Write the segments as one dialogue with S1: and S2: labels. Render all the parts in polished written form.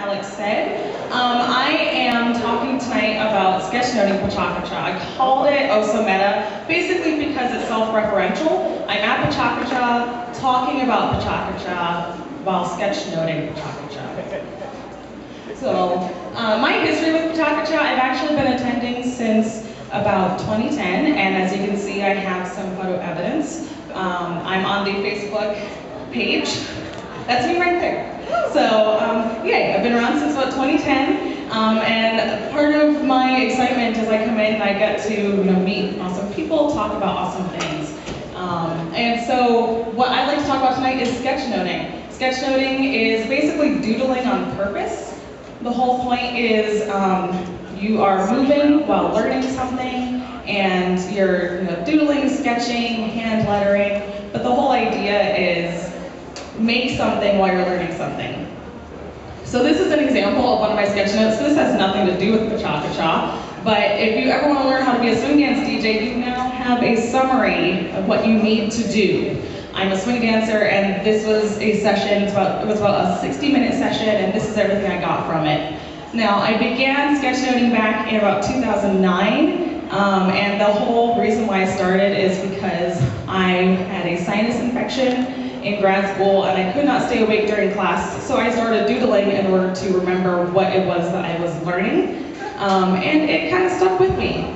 S1: Alex said. I am talking tonight about sketchnoting Pecha Kucha. I called it Oh So Meta, basically because it's self-referential. I'm at Pecha Kucha, talking about Pecha Kucha while sketchnoting Pecha Kucha. So, my history with Pecha Kucha, I've actually been attending since about 2010, and as you can see, I have some photo evidence. I'm on the Facebook page. That's me right there. So, yay, I've been around since about 2010, and part of my excitement as I come in, I get to meet awesome people, talk about awesome things. And so, what I'd like to talk about tonight is sketchnoting. Sketchnoting is basically doodling on purpose. The whole point is you are moving while learning something, and you're doodling, sketching, hand lettering, but the whole idea is make something while you're learning something. So this is an example of one of my sketch notes. This has nothing to do with Pecha Kucha, but if you ever want to learn how to be a swing dance DJ, you now have a summary of what you need to do. I'm a swing dancer, and this was a session, it was about a 60-minute session, and this is everything I got from it. Now, I began sketchnoting back in about 2009, and the whole reason why I started is because I had a sinus infection in grad school, and I could not stay awake during class, so I started doodling in order to remember what it was that I was learning, and it kind of stuck with me.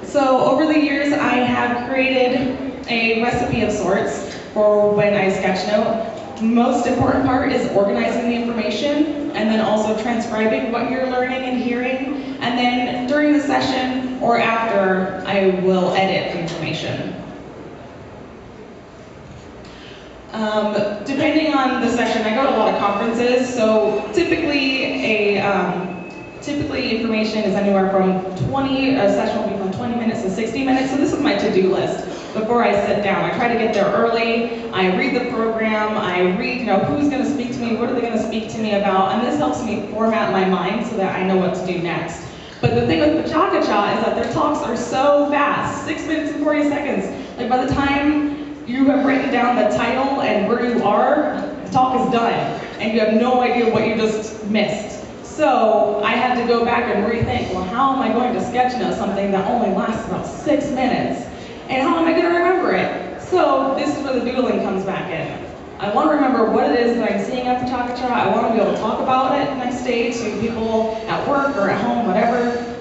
S1: So over the years, I have created a recipe of sorts for when I sketchnote. The most important part is organizing the information, and then also transcribing what you're learning and hearing, and then during the session or after, I will edit the information. Depending on the session, I go to a lot of conferences, so typically information is anywhere from a session will be from 20 minutes to 60 minutes, so this is my to-do list before I sit down. I try to get there early, I read the program, I read who's going to speak to me, what are they going to speak to me about, and this helps me format my mind so that I know what to do next. But the thing with Pecha Kucha is that their talks are so fast, 6 minutes and 40 seconds. Like by the time you have written down the title and where you are, the talk is done, and you have no idea what you just missed. So I had to go back and rethink, well, how am I going to sketchnote something that only lasts about 6 minutes? And how am I going to remember it? So this is where the doodling comes back in. I want to remember what it is that I'm seeing at Pecha Kucha. I want to be able to talk about it next day to people at work or at home, whatever.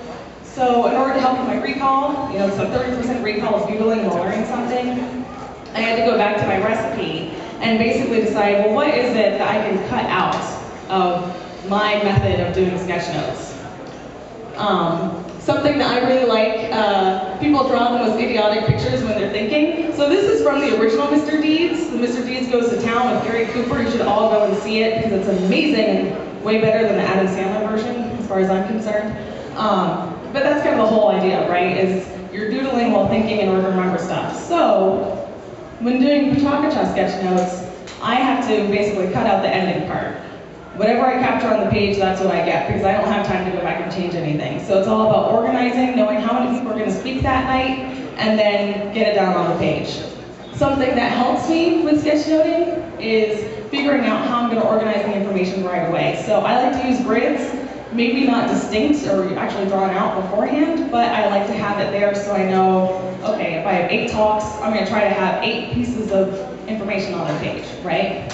S1: So in order to help with my recall, it's a 30% recall of doodling while learning something, I had to go back to my recipe and basically decide, well, what is it that I can cut out of my method of doing sketch notes? Something that I really like, people draw the most idiotic pictures when they're thinking. So this is from the original Mr. Deeds. The Mr. Deeds Goes to Town with Gary Cooper. You should all go and see it because it's amazing and way better than the Adam Sandler version, as far as I'm concerned. But that's kind of the whole idea, right? Is you're doodling while thinking in order to remember stuff. So when doing Pecha Kucha sketch notes, I have to basically cut out the ending part. Whatever I capture on the page, that's what I get, because I don't have time to go back and change anything. So it's all about organizing, knowing how many people are going to speak that night, and then get it down on the page. Something that helps me with sketchnoting is figuring out how I'm going to organize the information right away. So I like to use grids, maybe not distinct or actually drawn out beforehand, but I like to have it there so I know, okay, if I have 8 talks, I'm going to try to have 8 pieces of information on the page, right?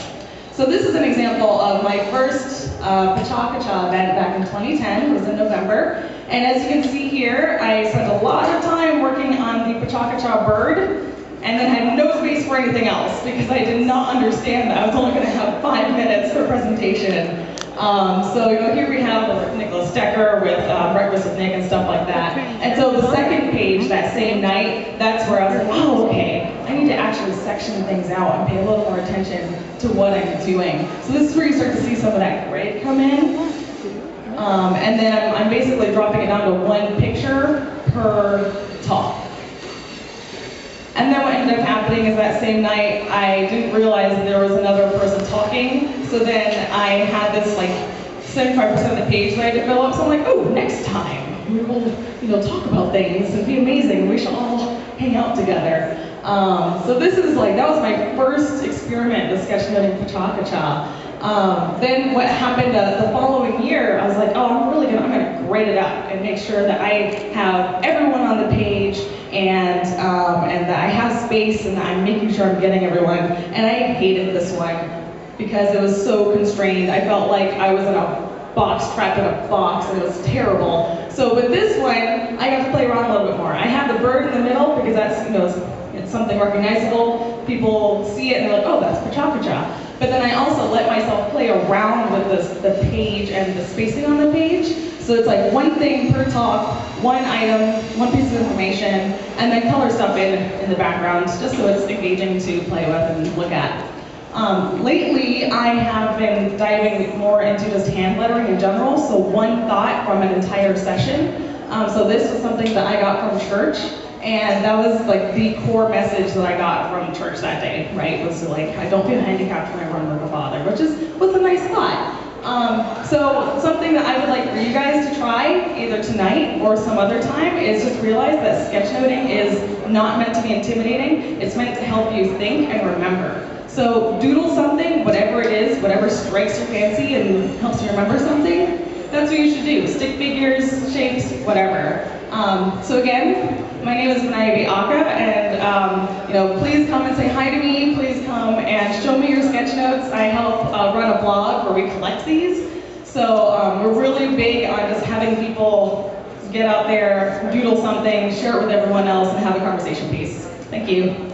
S1: So this is an example of my first Pecha Kucha event back in 2010. It was in November. And as you can see here, I spent a lot of time working on the Pecha Kucha bird, and then had no space for anything else because I did not understand that I was only going to have 5 minutes for presentation. So here we have Nicholas Decker with Breakfast with Nick and stuff like that. And so the second page that same night, that's where I was like, oh, okay, I need to actually section things out and pay a little more attention to what I'm doing. So this is where you start to see some of that grid come in. And then I'm basically dropping it down to 1 picture per talk. And then what ended up happening is that same night, I didn't realize that there was another person talking. So then I had this 75% of the page that I had to fill up. So I'm like, oh, next time we will, talk about things and be amazing. We should all hang out together. So this is that was my first experiment with sketchnoting Pecha Kucha. Then what happened the following year, I was like, oh, I'm gonna grade it up and make sure that I have everyone on the page and that I have space and that I'm making sure I'm getting everyone. And I hated this one because it was so constrained. I felt like I was in a box, trapped in a box, and it was terrible. So with this one, I got to play around a little bit more. I had the bird in the middle because that's, it's something recognizable. People see it and they're like, oh, that's Pecha Kucha. But then I also let myself play around with the page and the spacing on the page. So it's like one thing per talk, one item, one piece of information, and then color stuff in the background, just so it's engaging to play with and look at. Lately, I have been diving more into just hand lettering in general, so one thought from an entire session. So this was something that I got from church, and that was like the core message that I got from church that day, right? Was like, I don't feel handicapped when I run with the Father, which was a nice thought. So something that I would like for you guys to try, either tonight or some other time, is just realize that sketchnoting is not meant to be intimidating. It's meant to help you think and remember. So doodle something, whatever it is, whatever strikes your fancy and helps you remember something, that's what you should do. Stick figures, shapes, whatever. So again, my name is Binaebi Akah, and please come and say hi to me. Please come and show me your sketch notes. I help run a blog where we collect these. So we're really big on just having people get out there, doodle something, share it with everyone else, and have a conversation piece. Thank you.